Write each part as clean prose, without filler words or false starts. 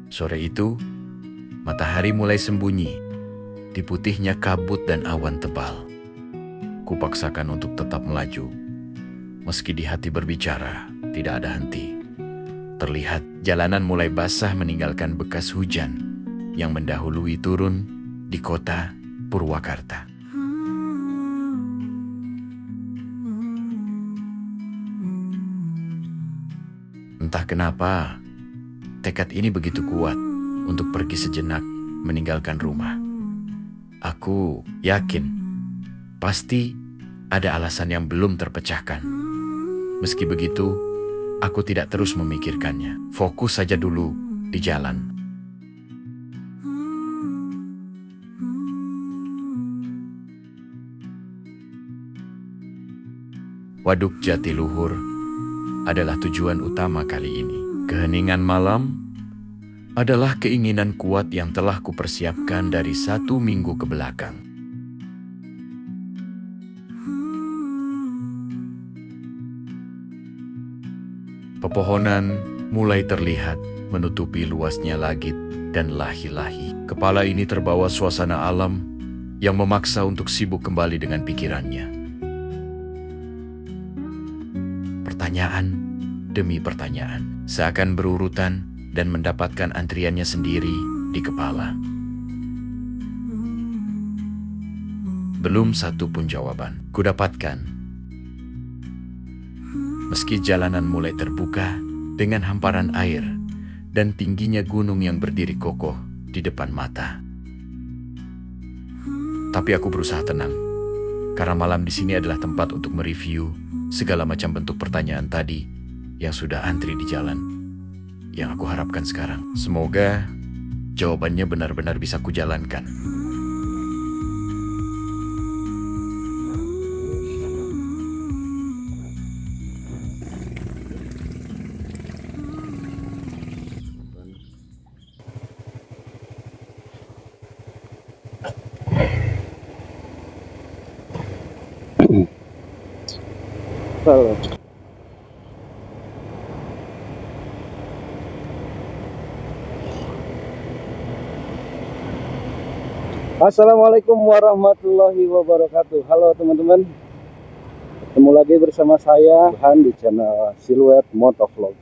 Sore itu, matahari mulai sembunyi di putihnya kabut dan awan tebal. Kupaksakan untuk tetap melaju. Meski di hati berbicara, tidak ada henti. Terlihat jalanan mulai basah meninggalkan bekas hujan yang mendahului turun di kota Purwakarta. Entah kenapa, tekad ini begitu kuat untuk pergi sejenak meninggalkan rumah. Aku yakin pasti ada alasan yang belum terpecahkan. Meski begitu, aku tidak terus memikirkannya. Fokus saja dulu di jalan. Waduk Jatiluhur adalah tujuan utama kali ini. Keheningan malam adalah keinginan kuat yang telah kupersiapkan dari 1 minggu ke belakang. Pepohonan mulai terlihat menutupi luasnya langit dan lahi-lahi. Kepala ini terbawa suasana alam yang memaksa untuk sibuk kembali dengan pikirannya. Pertanyaan demi pertanyaan seakan berurutan dan mendapatkan antriannya sendiri di kepala. Belum satu pun jawaban kudapatkan. Meski jalanan mulai terbuka dengan hamparan air dan tingginya gunung yang berdiri kokoh di depan mata. Tapi aku berusaha tenang, karena malam di sini adalah tempat untuk mereview segala macam bentuk pertanyaan tadi yang sudah antri di jalan. Yang aku harapkan sekarang, semoga jawabannya benar-benar bisa kujalankan. Assalamualaikum warahmatullahi wabarakatuh. Halo teman-teman, ketemu lagi bersama saya Han di channel Siluet Motovlog.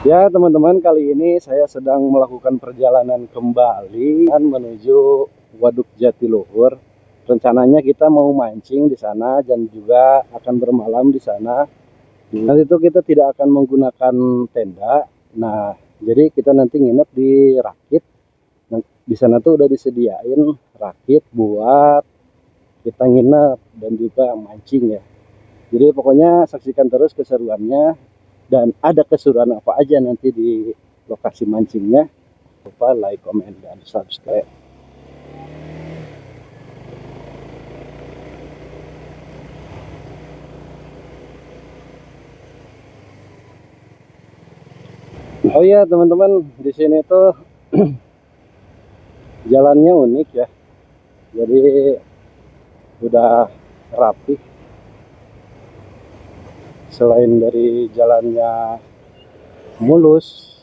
Ya teman-teman, kali ini saya sedang melakukan perjalanan kembali menuju Waduk Jatiluhur. Rencananya kita mau mancing di sana dan juga akan bermalam di sana. Nanti itu kita tidak akan menggunakan tenda. Nah, jadi kita nanti nginep di rakit. Nah, di sana tuh udah disediain rakit buat kita nginep dan juga mancing ya. Jadi pokoknya saksikan terus keseruannya dan ada keseruan apa aja nanti di lokasi mancingnya. Jangan lupa like, comment, dan subscribe. Oh iya teman-teman, di sini tuh jalannya unik ya. Jadi udah rapi. Selain dari jalannya mulus,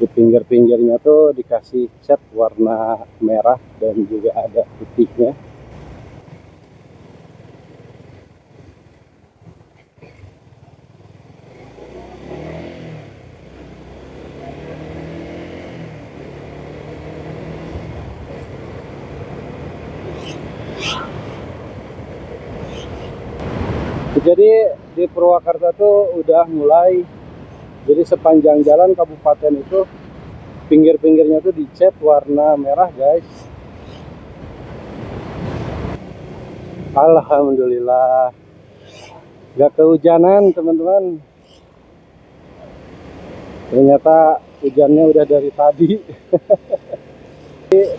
di pinggir-pinggirnya tuh dikasih cat warna merah dan juga ada putihnya. Jadi di Purwakarta tuh udah mulai, jadi sepanjang jalan kabupaten itu pinggir-pinggirnya tuh dicat warna merah guys. Alhamdulillah gak kehujanan teman-teman. Ternyata hujannya udah dari tadi.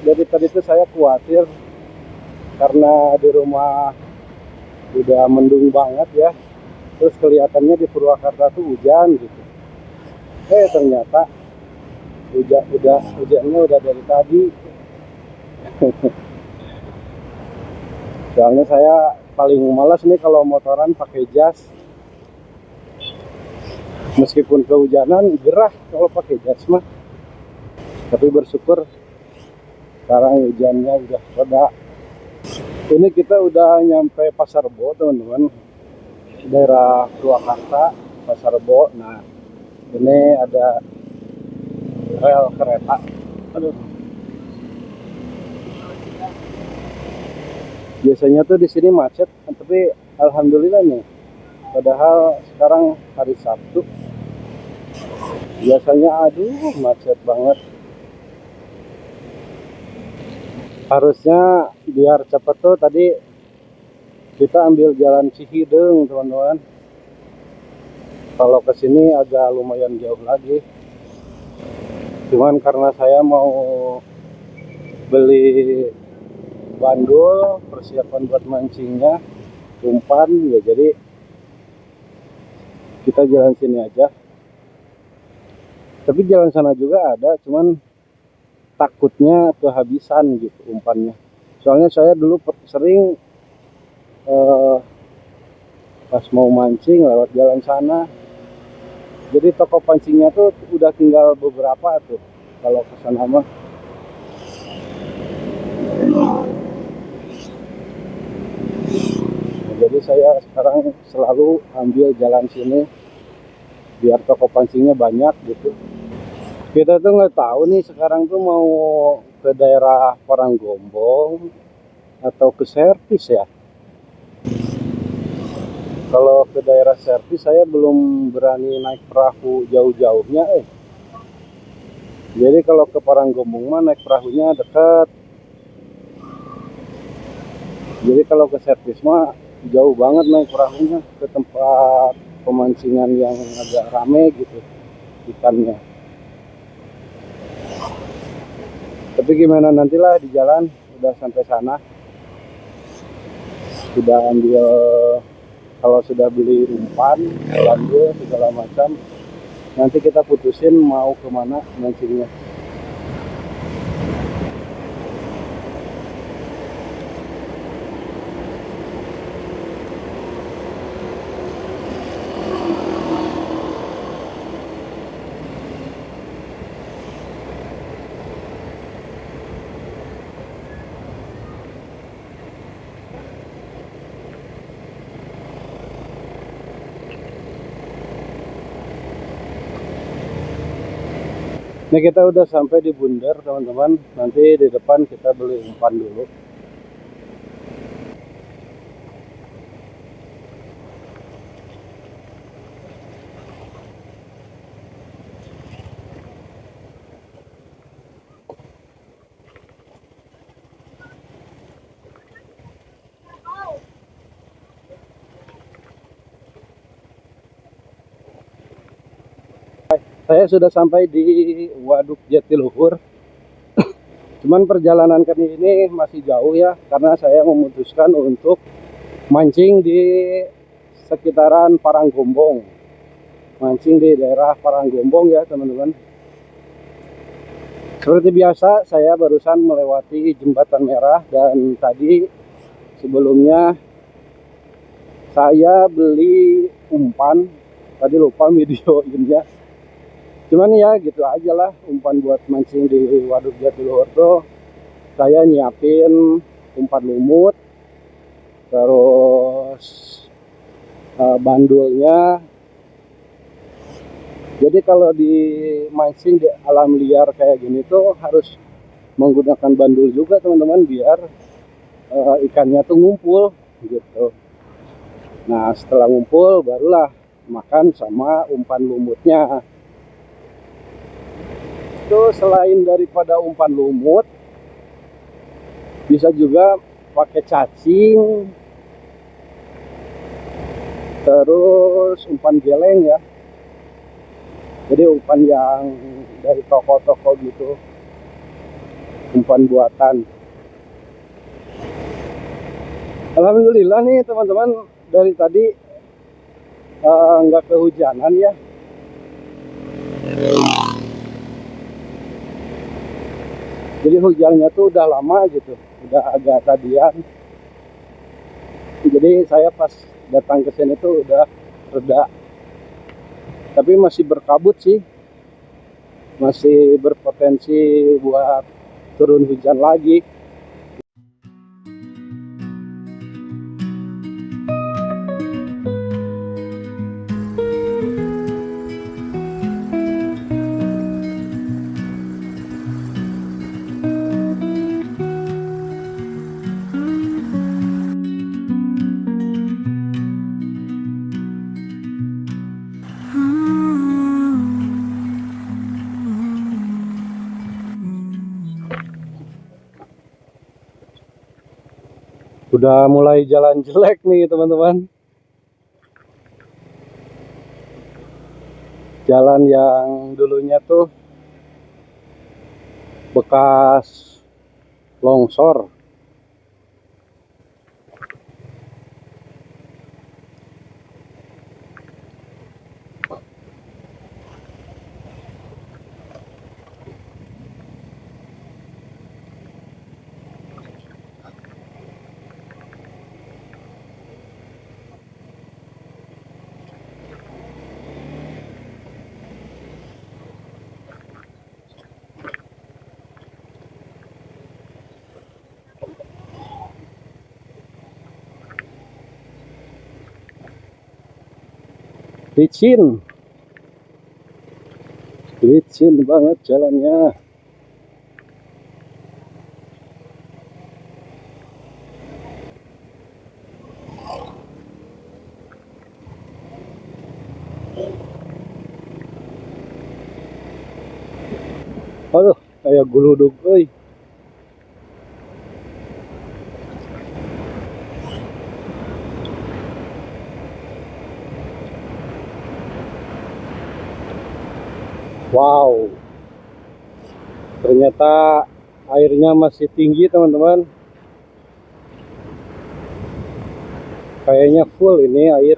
Dari tadi tuh saya khawatir karena di rumah udah mendung banget ya, terus kelihatannya di Purwakarta tuh hujan gitu. Ternyata hujannya udah dari tadi. Soalnya saya paling malas nih kalau motoran pakai jas. Meskipun kehujanan gerah kalau pakai jas mah. Tapi bersyukur sekarang hujannya udah reda. Ini kita udah nyampe Pasar Rebo teman-teman, daerah Purwakarta, Pasar Rebo. Nah ini ada rel kereta. Aduh. Biasanya tuh di sini macet, tapi alhamdulillah nih. Padahal sekarang hari Sabtu. Biasanya aduh macet banget. Harusnya biar cepet tuh tadi kita ambil jalan Cihideng teman-teman. Kalau ke sini agak lumayan jauh lagi. Cuman karena saya mau beli bandul persiapan buat mancingnya, umpan ya, jadi kita jalan sini aja. Tapi jalan sana juga ada, cuman takutnya kehabisan gitu umpannya. Soalnya saya dulu sering pas mau mancing lewat jalan sana. Jadi toko pancingnya tuh udah tinggal beberapa tuh kalau ke sana mah. Nah, jadi saya sekarang selalu ambil jalan sini biar toko pancingnya banyak gitu. Kita tuh nggak tahu nih sekarang tuh mau ke daerah Paranggombong atau ke Servis ya. Kalau ke daerah Servis saya belum berani naik perahu jauh-jauhnya. Jadi kalau ke Paranggombong mah naik perahunya dekat. Jadi kalau ke Servis mah jauh banget naik perahunya ke tempat pemancingan yang agak rame gitu ikannya. Tapi gimana nantilah di jalan, udah sampai sana, sudah ambil, kalau sudah beli umpan, bandul segala macam, nanti kita putusin mau kemana mancingnya. Nah kita udah sampai di Bundar teman-teman. Nanti di depan kita beli umpan dulu. Saya sudah sampai di Waduk Jatiluhur. Cuman perjalanan kali ini masih jauh ya, karena saya memutuskan untuk mancing di sekitaran Paranggombong. Mancing di daerah Paranggombong ya teman-teman. Seperti biasa saya barusan melewati Jembatan Merah, dan tadi sebelumnya saya beli umpan. Tadi lupa videoinnya. Cuman ya gitu aja lah, umpan buat mancing di Waduk Jatiluhur tuh saya nyiapin umpan lumut, terus bandulnya. Jadi kalau di mancing di alam liar kayak gini tuh harus menggunakan bandul juga teman-teman, biar ikannya tuh ngumpul gitu. Nah setelah ngumpul barulah makan sama umpan lumutnya. Itu selain daripada umpan lumut, bisa juga pakai cacing, terus umpan geleng ya. Jadi umpan yang dari toko-toko gitu, umpan buatan. Alhamdulillah nih teman-teman, dari tadi nggak kehujanan ya. Jadi hujannya tuh udah lama gitu, udah agak tadian. Jadi Jadi saya pas datang ke sini tuh udah reda, tapi masih berkabut sih, masih berpotensi buat turun hujan lagi. Udah mulai jalan jelek nih teman-teman. Jalan yang dulunya tuh bekas longsor. Licin banget jalannya. Aduh, kayak guludug euy. Wow, ternyata airnya masih tinggi teman-teman. Kayaknya full ini air.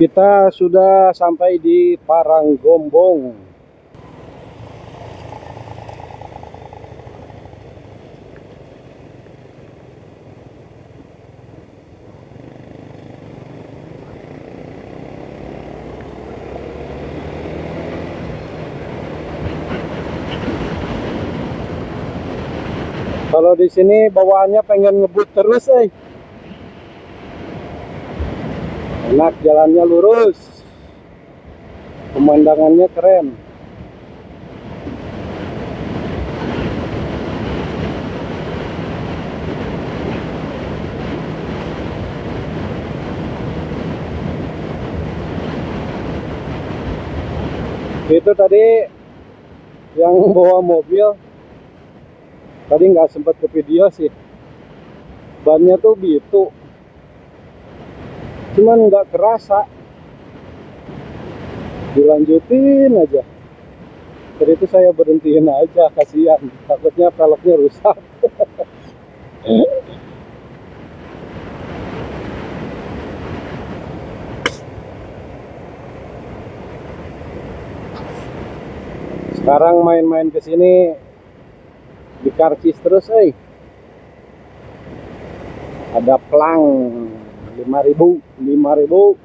Kita sudah sampai di Paranggombong. Kalau di sini bawaannya pengen ngebut terus, enak, jalannya lurus, pemandangannya keren. Itu tadi yang bawa mobil, tadi nggak sempat ke video sih. Bannya tuh bitu, cuman nggak kerasa. Dilanjutin aja. Jadi itu saya berhentiin aja, kasihan. Takutnya velgnya rusak. Sekarang main-main ke sini di karcis terus, Ada plang 5.000.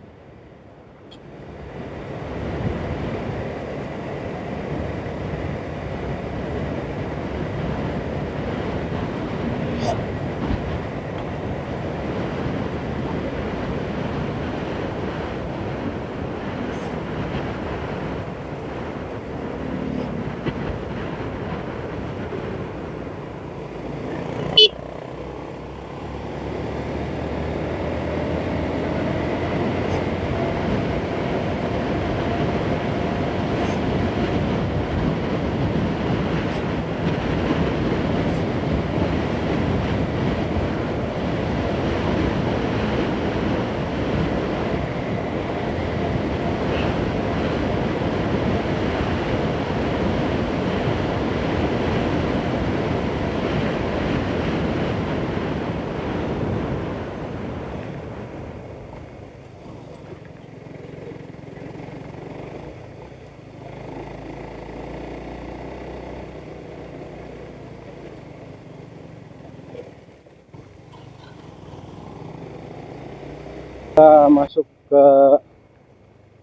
Kita masuk ke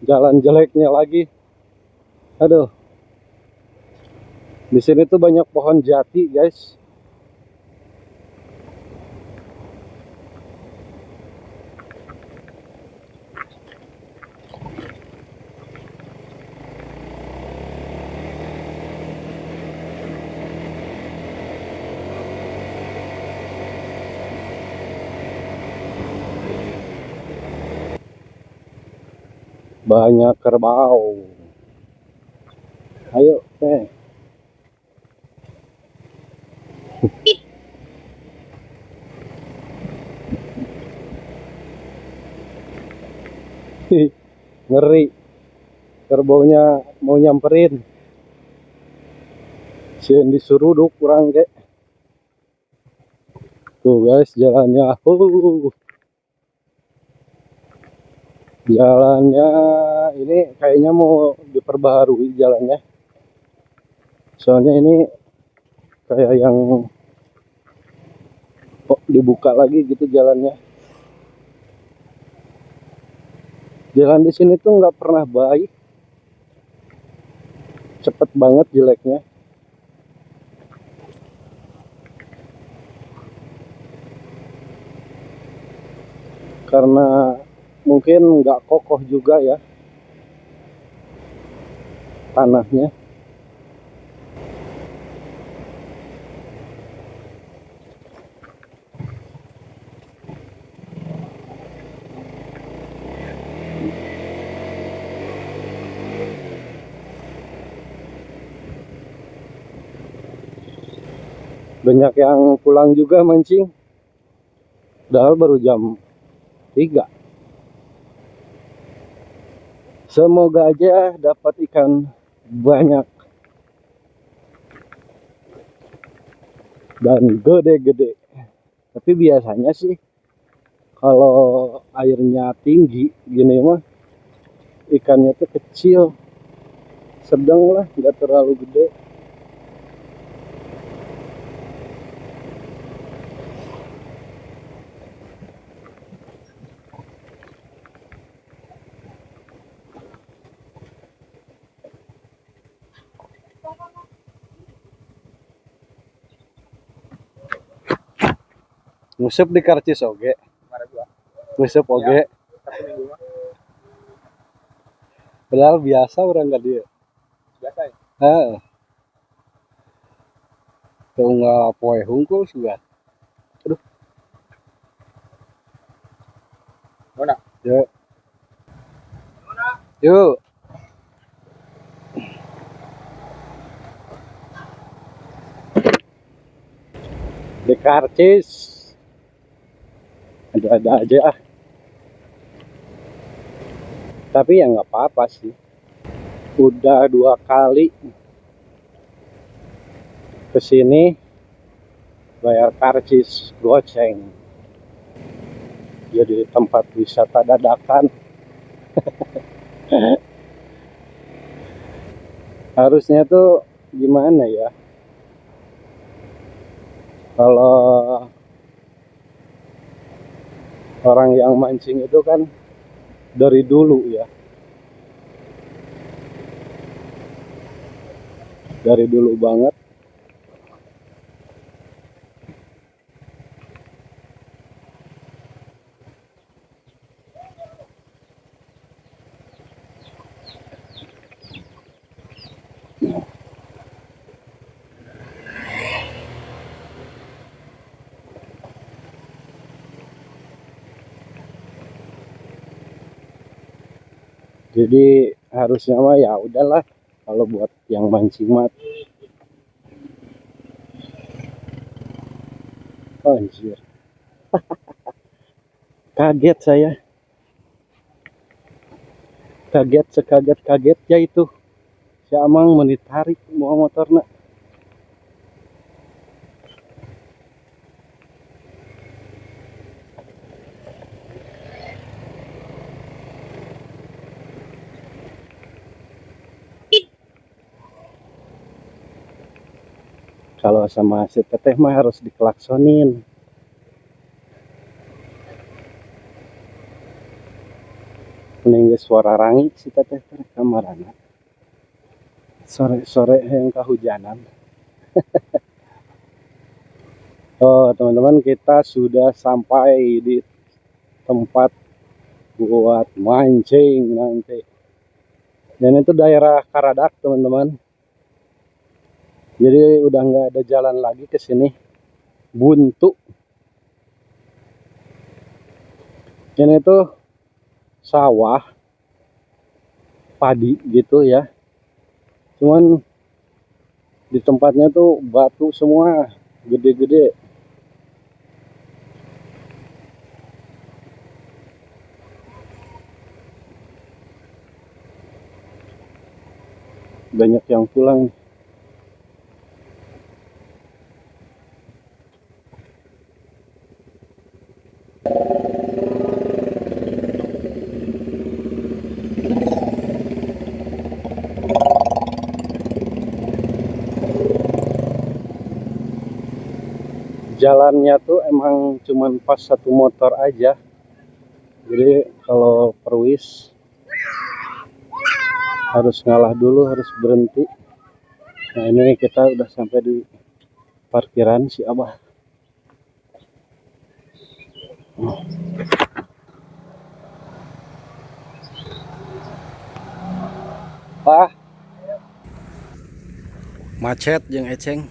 jalan jeleknya lagi. Aduh, di sini tuh banyak pohon jati, guys. Banyak kerbau. Ayo, ngeri. Kerbaunya mau nyamperin. Sien disuruduk kurang kek. Tuh guys, jalannya. Jalannya ini kayaknya mau diperbaharui jalannya. Soalnya ini kayak yang dibuka lagi gitu jalannya. Jalan di sini tuh nggak pernah baik. Cepet banget jeleknya. Karena mungkin nggak kokoh juga ya tanahnya. Banyak yang pulang juga mancing. Padahal baru jam 3. Semoga aja dapat ikan banyak dan gede-gede. Tapi biasanya sih kalau airnya tinggi gini mah ikannya tuh kecil, sedang lah, nggak terlalu gede. Ngusep di karcis oge. Ngusep oge. Padahal biasa orang nggak dia. Biasa ya? Heeh. Tuh nggak poe hungkul sudah. Aduh. Mana? Yuk. Yuk. Di karcis. Ada-ada aja ah. Tapi ya nggak apa-apa sih. Udah 2 kali kesini bayar karcis goceng. Jadi tempat wisata dadakan. Harusnya tuh gimana ya? Kalau orang yang mancing itu kan dari dulu ya. Dari dulu banget. Jadi harusnya mah ya udahlah kalau buat yang mancing mah. Oh, anjir. Kaget saya. Kaget sekaget-kagetnya itu. Si Amang menitarik mau motornya. Kalau sama si teteh mah harus dikelaksonin. Meninggal suara rangi si teteh kamarana. Sore-sore yang kehujanan. Oh, teman-teman, kita sudah sampai di tempat buat mancing nanti. Dan itu daerah Karadak, teman-teman. Jadi udah nggak ada jalan lagi ke sini. Buntu. Ini tuh sawah, padi gitu ya. Cuman di tempatnya tuh batu semua, gede-gede. Banyak yang pulang. Jalannya tuh emang cuman pas satu motor aja. Jadi kalau perwis harus ngalah dulu, harus berhenti. Nah, ini kita udah sampai di parkiran si Abah. Pak, macet yang eceng.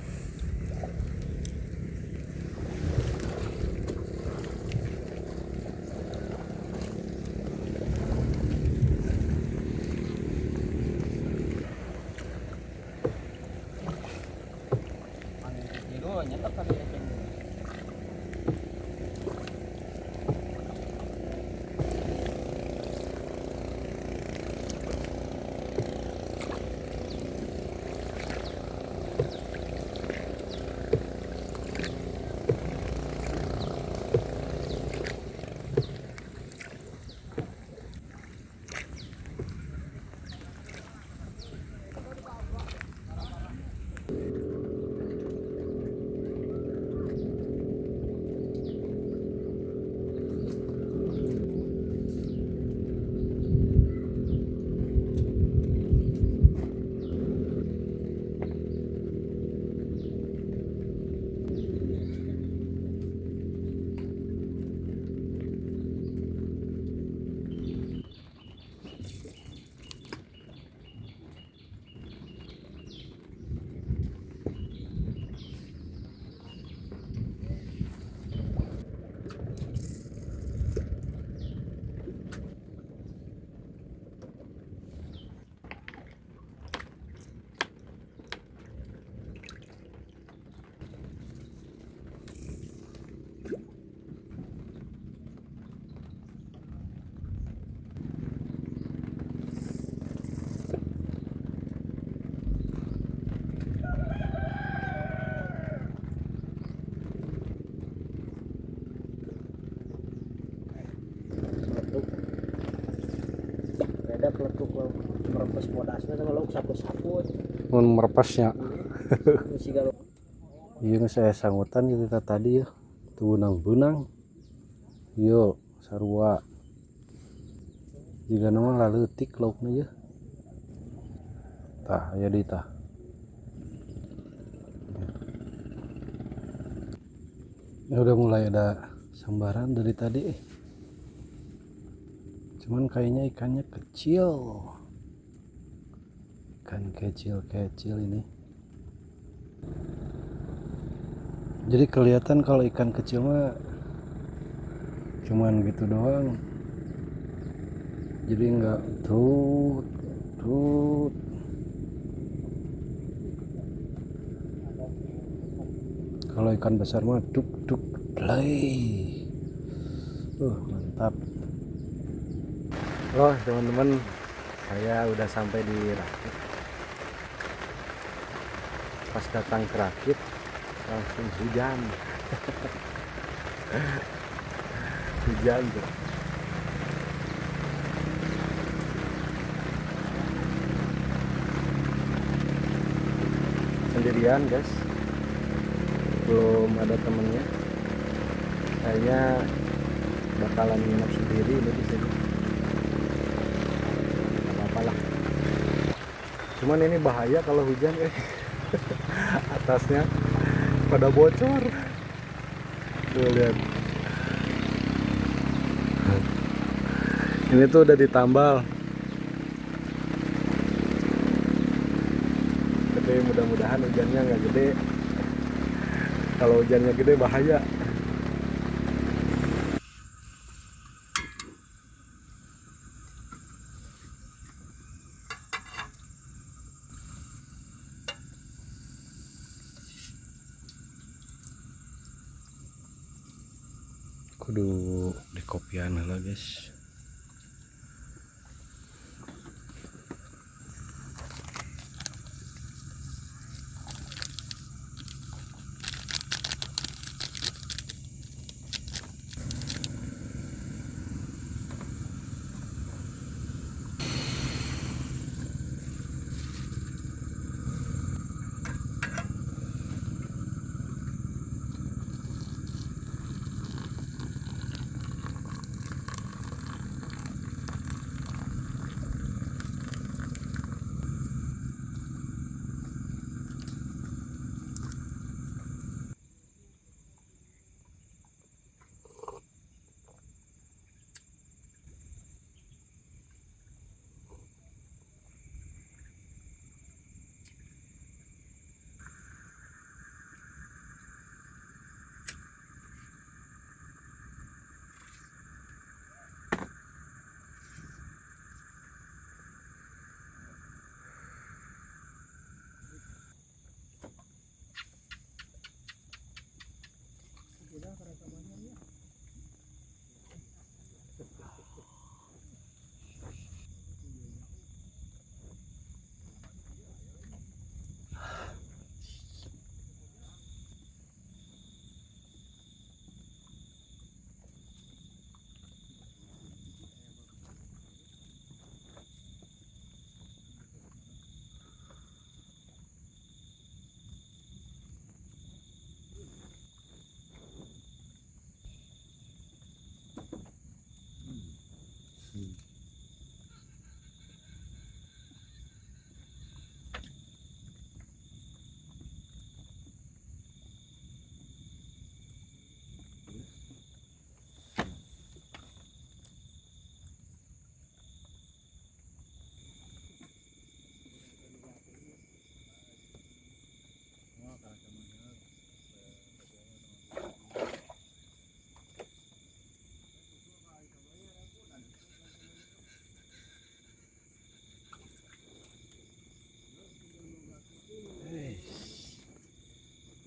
Ada peletuk merepes modasnya sama lo saput-saput. Mun merepasnya. Mesti kalau Iya saya sangutan kita tadi ya. Tuh benang-benang. Yo, sarua. Jika nama laletik lauknya ya. Tah, ya di tah. Ya udah mulai ada sambaran dari tadi. Cuman kayaknya ikannya kecil. Ikan kecil-kecil ini. Jadi kelihatan kalau ikan kecil mah cuman gitu doang. Jadi enggak tut. Kalau ikan besar mah duk play. Mantap. Loh teman-teman, saya udah sampai di Rakit. Pas datang ke Rakit langsung hujan. Hujan tuh. Sendirian guys, belum ada temennya. Kayaknya bakalan nginep sendiri ini di sini. Cuman ini bahaya kalau hujan atasnya pada bocor. Tuh lihat. Ini tuh udah ditambal. Tapi mudah-mudahan hujannya nggak gede. Kalau hujannya gede bahaya. Kudu di kopian lah guys.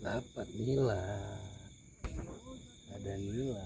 Dapat nila, ada nila.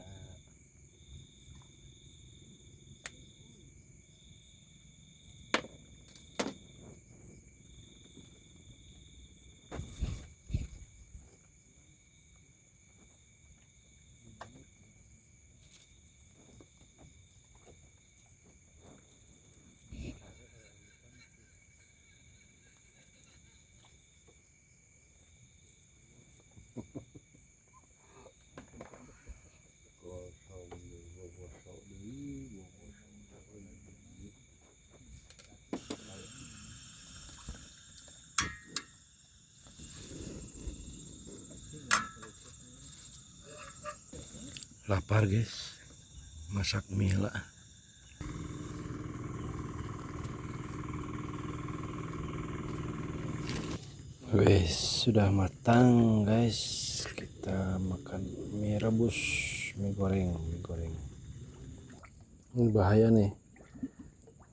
Lapar guys, masak mie lah. Wes sudah matang guys, kita makan mie rebus, mie goreng. Ini bahaya nih,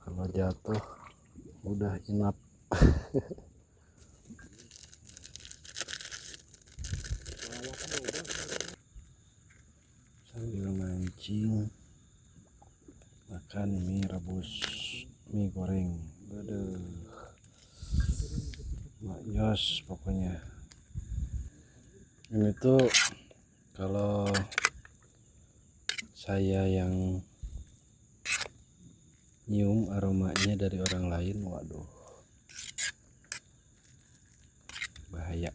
kalau jatuh udah inap. Sambil mancing makan mie rebus, mie goreng. Aduh, maknyos pokoknya. Ini tuh kalau saya yang nyium aromanya dari orang lain, waduh, bahaya.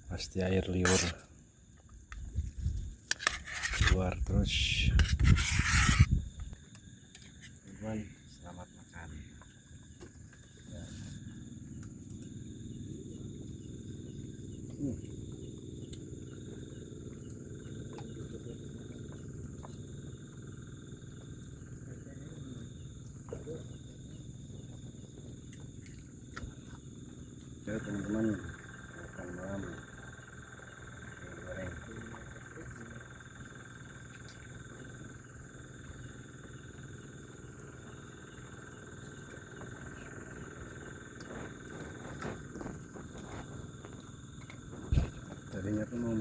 Pasti air liur keluar terus. Teman, selamat makan.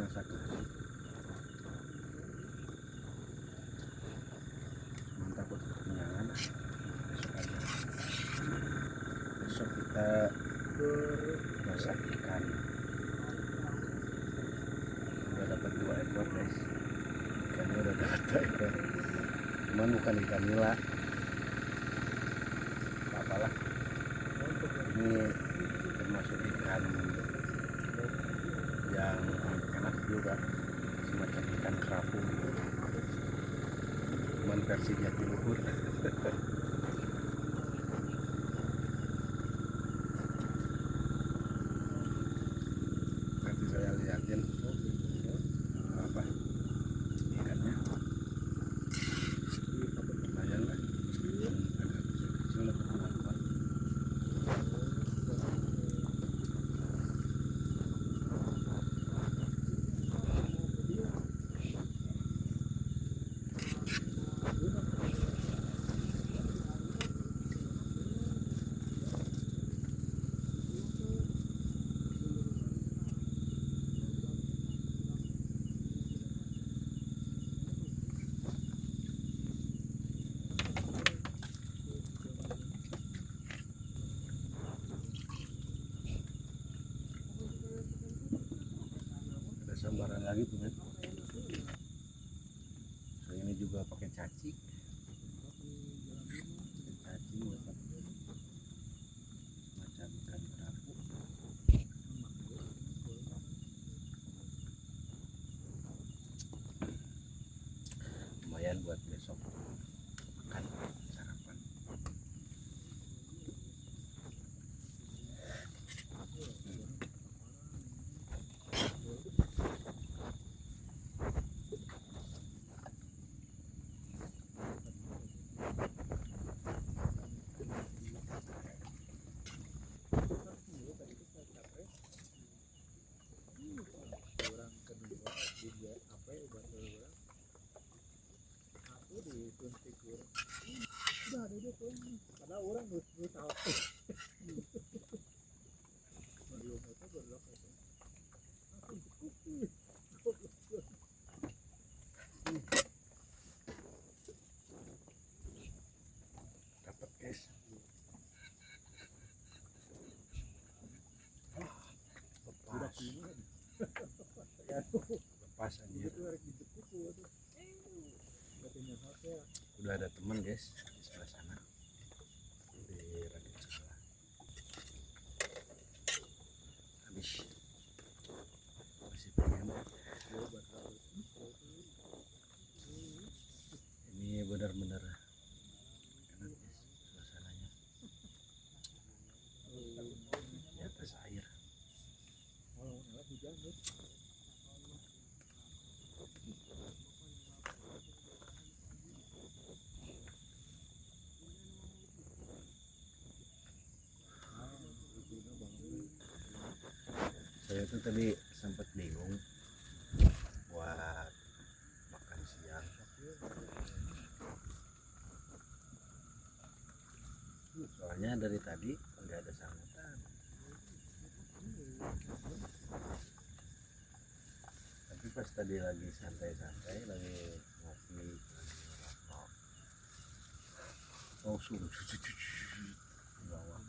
rasa klasik. Mantap untuk kekenyangan. Besok aja. Besok kita masak ikan. Udah dapat 2 ekor guys. Ikannya udah dapat 2 ekor. Cuman bukan ikan nila. Apalah. Ini termasuk ikan yang enak juga, semacam ikan kerapu gitu. Cuman versi Jatiluhur. Nanti saya liatin apa ikannya. Lumayan lah. Agak kecil lah. Ada sambaran lagi tuh men. So, ini juga pakai cacing. Cacing dapat macam ikan kerapu. Lumayan buat besok makan sarapan. Dapat guys. Lepas. Lepas anjir. Udah ada teman guys di sebelah sana. Di radio sebelah. Habis. Masih pengen. Ini benar-benar enak guys suasananya. Di atas air. Saya tuh tadi sempat bingung buat makan siang. Soalnya dari tadi nggak ada sangutan. Tapi pas tadi lagi santai-santai, lagi ngopi, lagi ngerokok, langsung di bawah.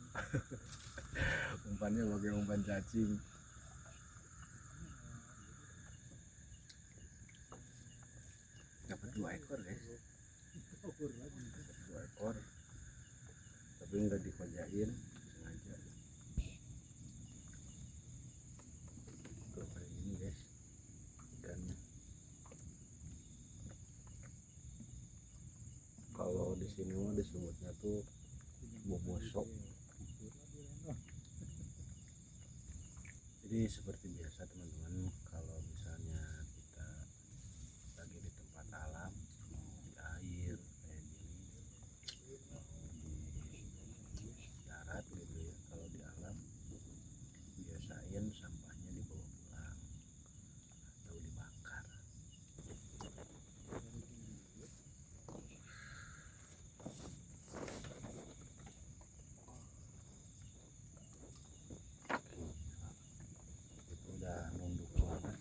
Umpannya pakai umpan cacing. Dapat 2 ekor guys. Dapat 2 ekor. Tapi nggak dikojain, sengaja. Tuh kayak gini guys ikannya. Kalau di sini mah disebutnya tuh momosok. Jadi seperti biasa teman-teman, kalau misalnya kita lagi di tempat alam, mau di air kayak gini, mau di darat gitu ya, kalau di alam biasain sampahnya dibawa pulang atau dibakar. Itu udah nunduk banget.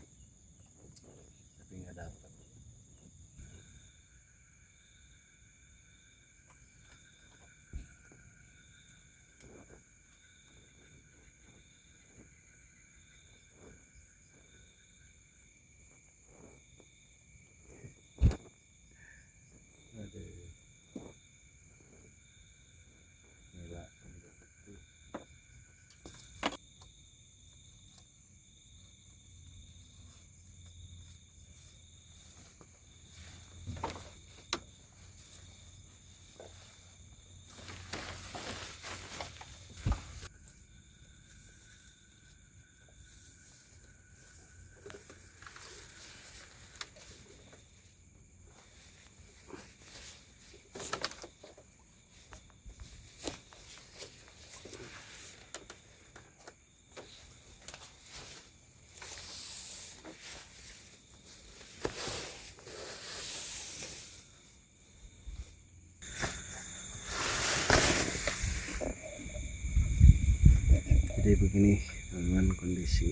Jadi begini teman kondisi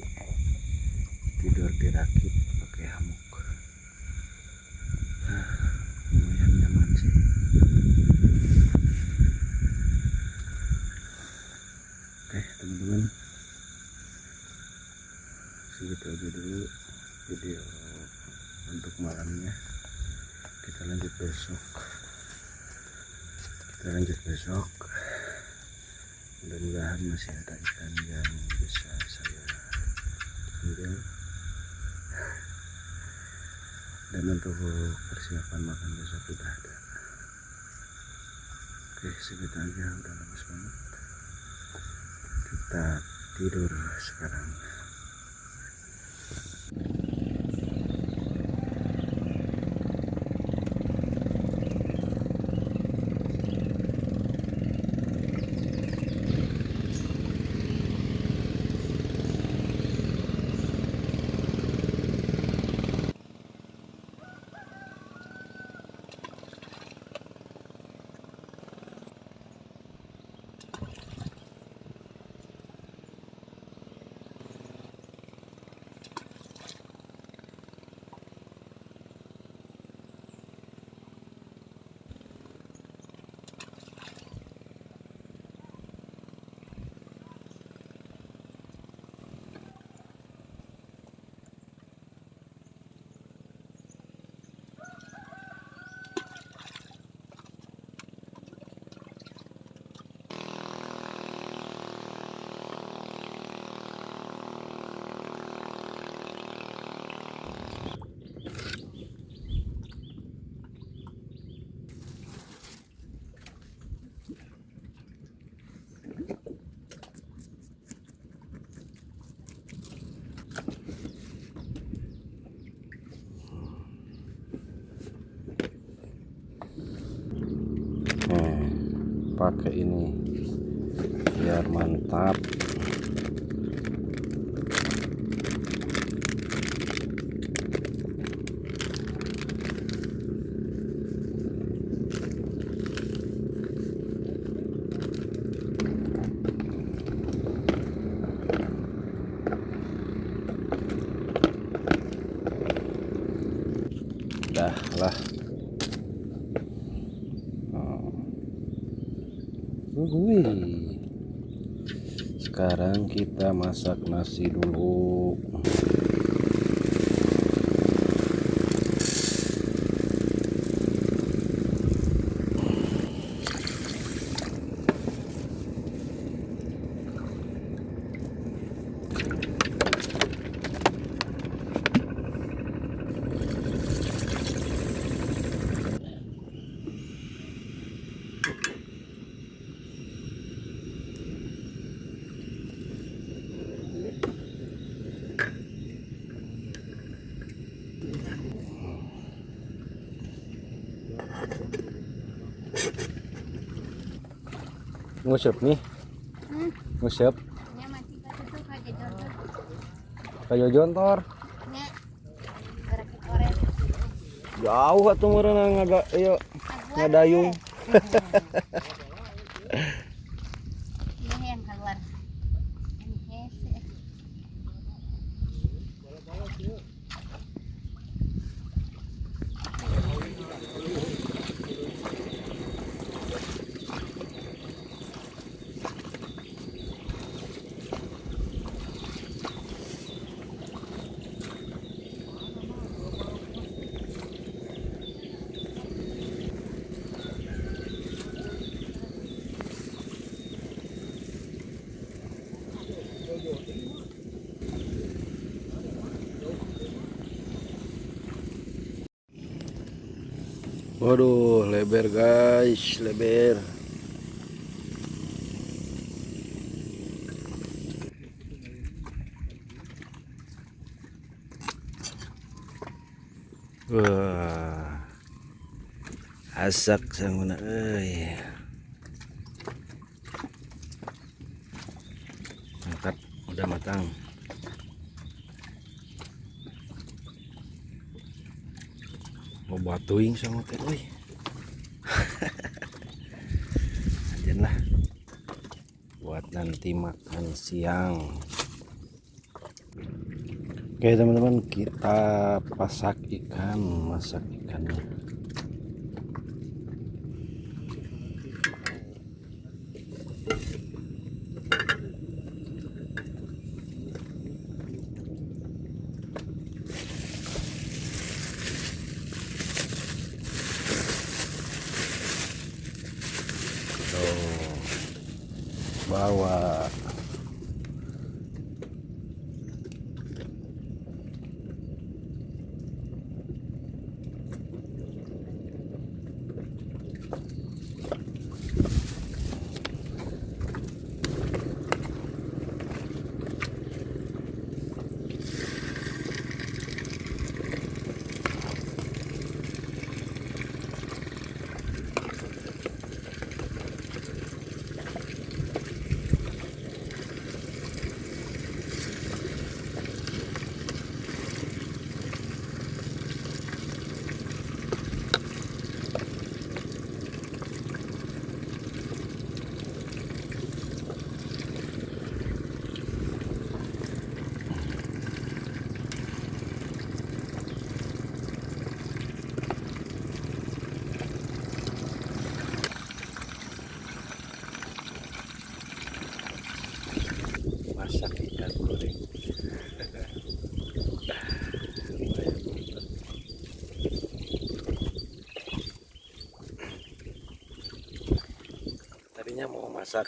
tidur dirakit pakai hammock. Lumayan nyaman sih. Oke teman-teman, segitu aja dulu video untuk malamnya. Kita lanjut besok. Mudah-mudahan masih ada ikan yang bisa saya ambil. Dan untuk persiapan makan besok sudah ada. Oke, segitu aja, udah lemes banget. Kita tidur sekarang. Pakai ini biar mantap. Dah lah. Wih. Sekarang kita masak nasi dulu. Ngusap nih. Ngusap. Nya masih katutup aja jontor. Kayu jontor. Nya gerakit oren. Jauh atuh meureun ngagak ieu ngadayung. Ini yang keluar. Ini hese. Waduh, leber guys, leber. Wah, asak sangguna euy. Mantap, udah matang. Mau batuing sama teh euy. Anjeun lah. buat nanti makan siang. Oke teman-teman, kita masak ikannya. Tuh, bawa masak ikan goreng. Tadinya mau masak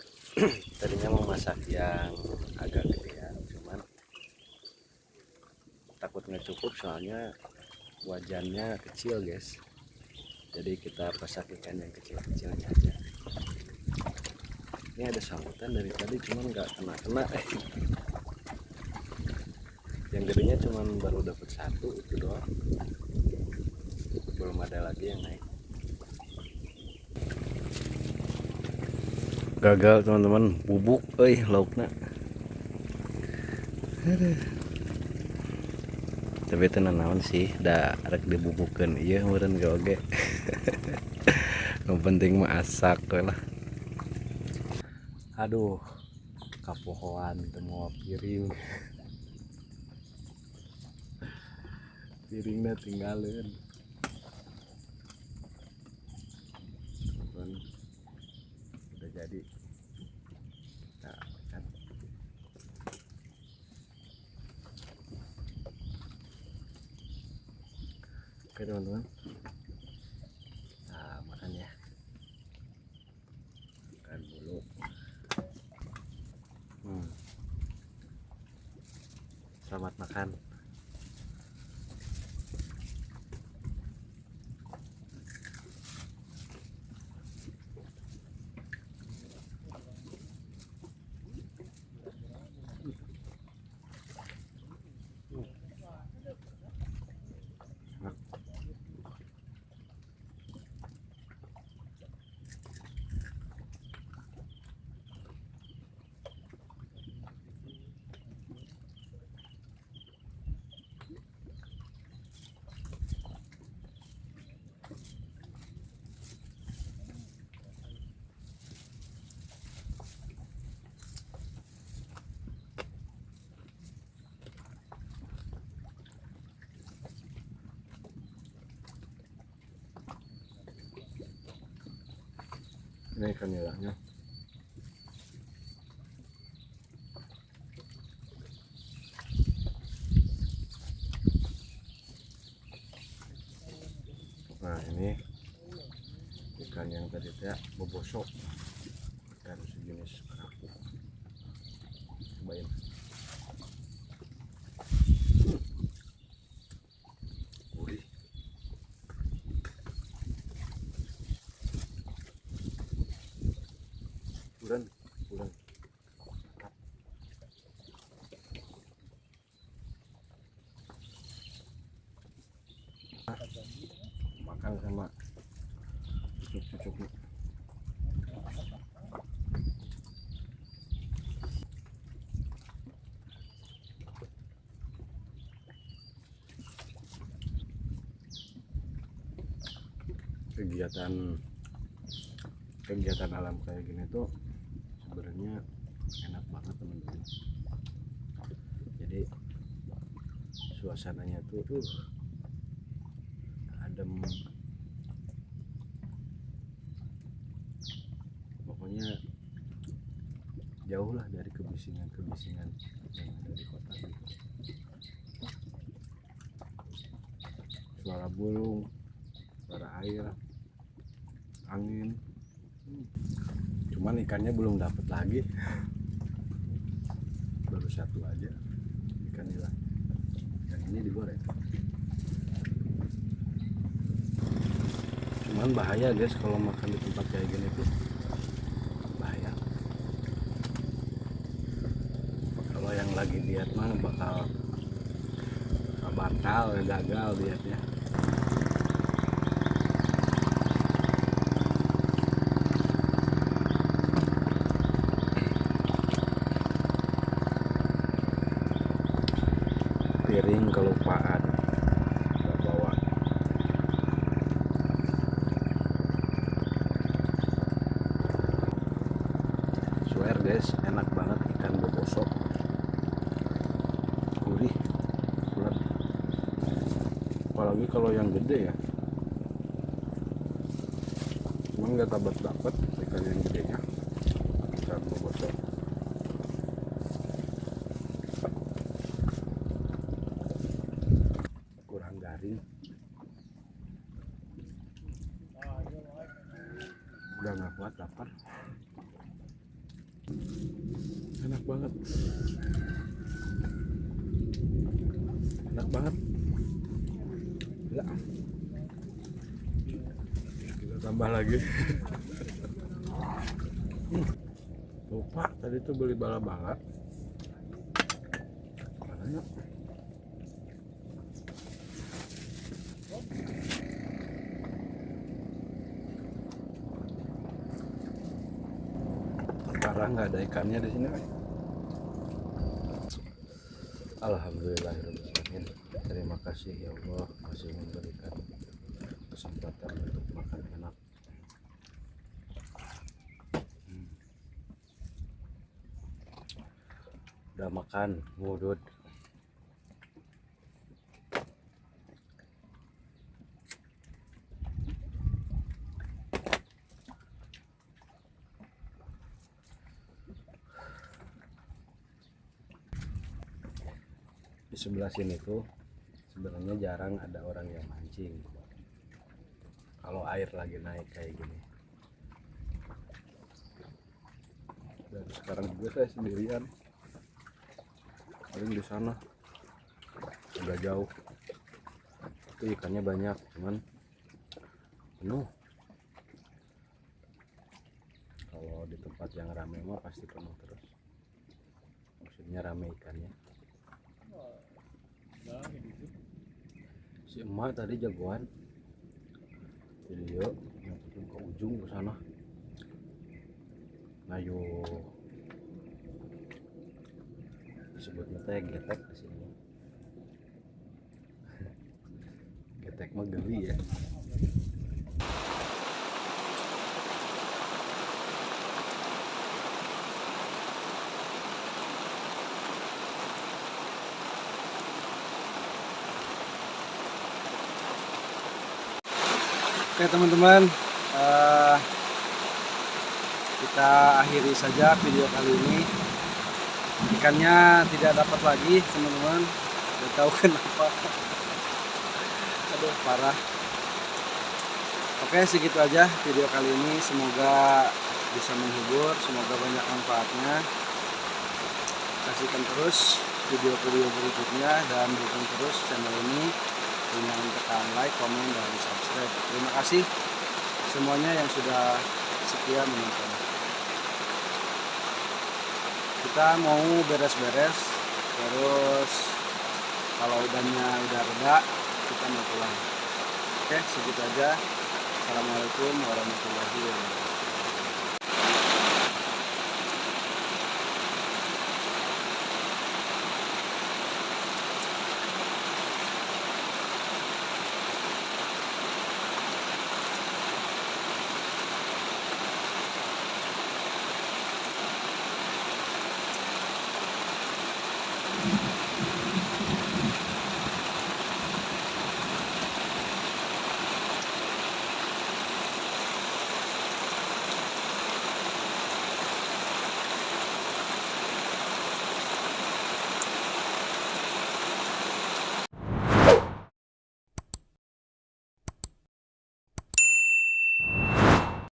tadinya mau masak yang agak gedean, cuman takut nggak cukup soalnya wajannya kecil guys, jadi kita masak ikan yang kecil-kecilnya aja. Ini ada sambutan dari tadi cuman nggak kena yang gedenya cuman baru dapat satu itu doang, belum ada lagi yang naik. Gagal teman-teman, bubuk lauknya. Tapi tenan naon sih da rek dibubukeun ieu meureun ge oge. Yang penting mah asak we lah. Aduh, kapohoan teu moal piring. Piringna tinggalin. Udah jadi. Nah, makan. Oke teman-teman. Nah, makan ya. Makan dulu. Selamat makan. Ini ikan nilainya. Nah ini ikan yang tadi teh bobosok, ikan sejenis kerapu. Cobain. Gurih. Bulan. Makan sama cucuk-cucuknya. Kegiatan alam kayak gini tuh sebenarnya enak banget teman-teman. Jadi suasananya tuh adem, pokoknya jauh lah dari kebisingan yang ada di kota gitu. Suara burung, suara air, angin. Cuman ikannya belum dapat lagi, baru satu aja ikan nila, yang ini digoreng. Cuman bahaya guys kalau makan di tempat kayak gini tuh, bahaya. Kalau yang lagi diet mah bakal batal, gagal dietnya. Piring kelupaan nggak bawa. Swear guys, enak banget ikan boboso, gurih, bulat. Apalagi kalau yang gede ya, cuman nggak dapat ikan yang gedenya, ikan boboso. Kurang garing, udah nggak kuat lapar. Enak banget, enak banget ya. Kita tambah lagi. Lupa tadi tuh beli bala-bala mananya. Parah, nggak ada ikannya di sini. Alhamdulillahirrahmanirrahim. Terima kasih ya Allah masih memberikan kesempatan untuk makan enak. Udah makan wudud. Di sebelah sini tuh sebenarnya jarang ada orang yang mancing kalau air lagi naik kayak gini. Dan sekarang juga saya sendirian, paling di sana agak jauh itu ikannya banyak, cuman penuh. Kalau di tempat yang ramai mah pasti penuh terus, maksudnya ramai ikannya. Si emak tadi jagoan video nyamperin ke ujung ke sana, ngayu disebutnya teh getek di sini. Getek mah geli ya. Oke teman-teman, kita akhiri saja video kali ini. Ikannya tidak dapat lagi teman-teman, tidak tahu kenapa. Aduh parah. Oke, segitu aja video kali ini, semoga bisa menghibur, semoga banyak manfaatnya. Saksikan terus video-video berikutnya dan dukung terus channel ini dengan tekan like, komen, dan subscribe. Terima kasih semuanya yang sudah setia menonton. Kita mau beres-beres, terus kalau udannya udah reda kita mau pulang. Oke, segitu aja. Assalamualaikum warahmatullahi wabarakatuh.